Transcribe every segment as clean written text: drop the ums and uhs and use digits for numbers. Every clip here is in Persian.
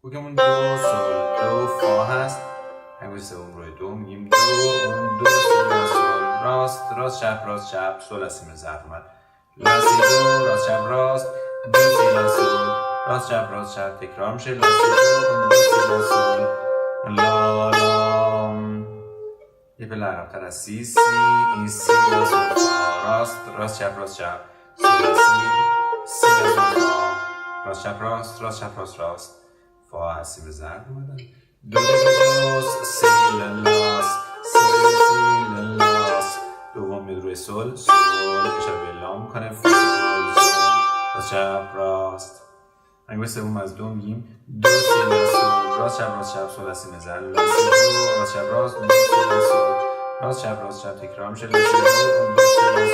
کوکمون دو سول دو فا هست. انگشت سوم روی دو میگیم دو، اون دو سی لا سول، راست راست چپ راست چپ، سول از سی ضرب اومد، لا سی دو راست چپ راست، دو سی لا سول، راست چپ تکرار میشه، لا سی دو، اون دو سی لا سول، لا لا. یه پله عقب‌تر از سی، سی این سی لا سول فا، راست چپ سول سی لا سول فا، راست چپ راست فا از سی به ضرب اومدن، دو سی لاس سی لاس، دوم میاد روی سول اشاره به لا میکنه، فا راست چپ راست. انگشت سوم از دو میگیم دو سی لا سول، راست چپ سول از سی به ضرب، لا سی دو راست چپ راست، دو سی لا سول، راست چپ تکرار میشه، لا سی دو، دو سی لا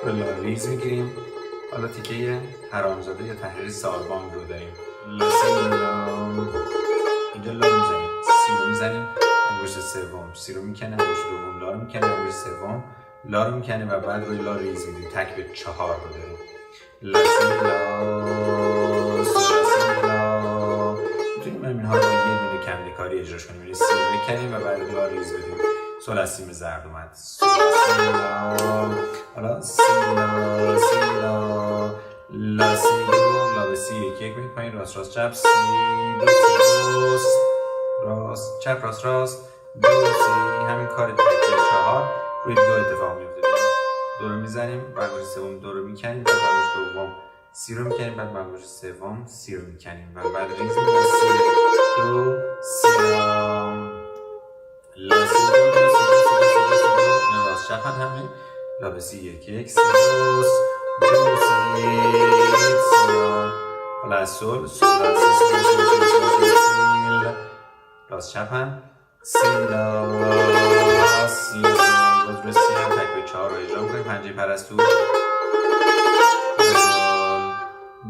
سول، لا ریز میگیریم. حالا تیکه حرامزاده یا تحریر ساربانگ رو داریم، لا سی لا، اینجا لا میزنیم، سی رو میزنیم، انگشت سوم سی رو میکنه، انگشت دوم لا رو میکنه، انگشت سوم لا رو میکنه و بعد روی لا ریز میدیم، تک به 4 رو داریم، لا سی لا سی لا. میتونیم اینها رو با یه دونه کمده کاری اجراش کنیم، سی رو بکنیم و بعد لا ریز بدیم، سول از سی ضرب اومد، سول سی لا، حالا سی لا لا سی دو، لا به سی یک میید پایین، راست چپ، سی دو راست چپ راست دو سی، همین کار تکیه 4 روی دو اتفاق میفته، دو رو میزنیم، بعد انگشت سوم دو رو میکنیم، بعد انگشت دوم سی رو میکنیم، بعد انگشت سوم سی رو میکنیم و بعد ریز میدیم، سی دو سی لا سی دو راست چپ همین، لا به سی یک سی دو سی لا، حالا از سول سی راست چپ هم سی لا سی باز به سی هم تک به 4 رو اجرا میکنیم، پنجه پرستو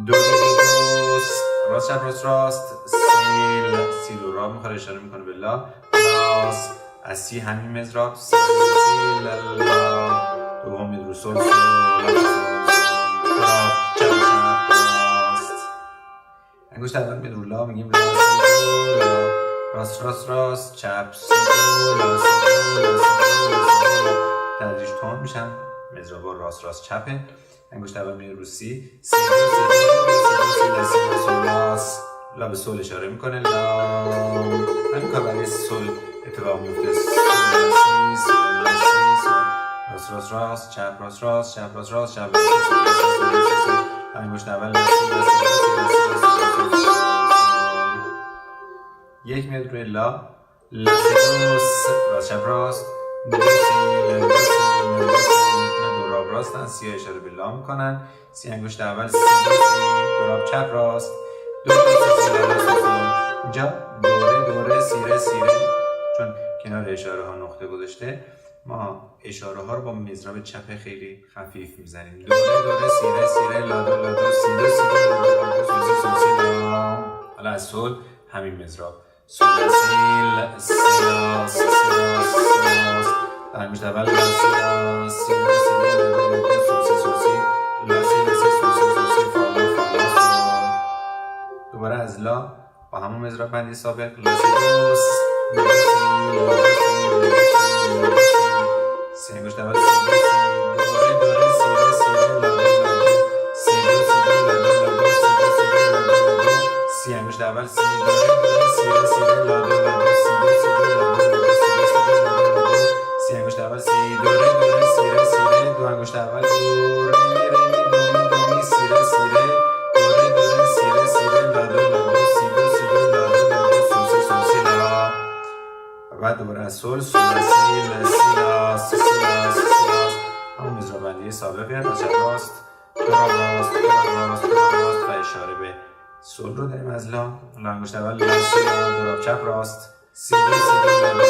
دو راست چپ راست سی دو را میخواد اشاره میکنه به لا، لاس از سی همین مضراب، سی لا، دوم میاد رو سول انگشت اول میاد رو لا، میگیم لا سی دو راست چپ سی دو لا سی دو تدریج تون میشن، مضرابا راست چپه. انگشت اول میاد رو سی لاس، لا به سول اشاره میکنه، لا همین کار برای سول اتفاق میفته، راست چپ راست انگشت اول یک میاد روی لا راست چپ راست، دو راب راستن، سی اشاره به لا میکنن، سی انگشت اول سی دو راب چپ راست، دو اینجا دوره سیره، چون کنار اشاره ها نقطه گذاشته، ما اشاره ها رو با مضرب چپ خیلی خفیف میزنیم، دوره سیره لا دو سی لا. حالا از سول همین مضرب سول سی انگشت اول لا سی دوباره از لا با همون مضرب بندی سابق، لا سی انگشت اول دوره سی انگشت اول سی دوره لا سی انگشت اول سی دوره دو انگشت اول دومی سیره دوره لا سی لا، بعد دوباره از سول سی لا همون مضرب بندی سابقه، راست و اشاره به سول رو داریم از لا انگشت اول لا سی دو راب چپ راست سی دو لا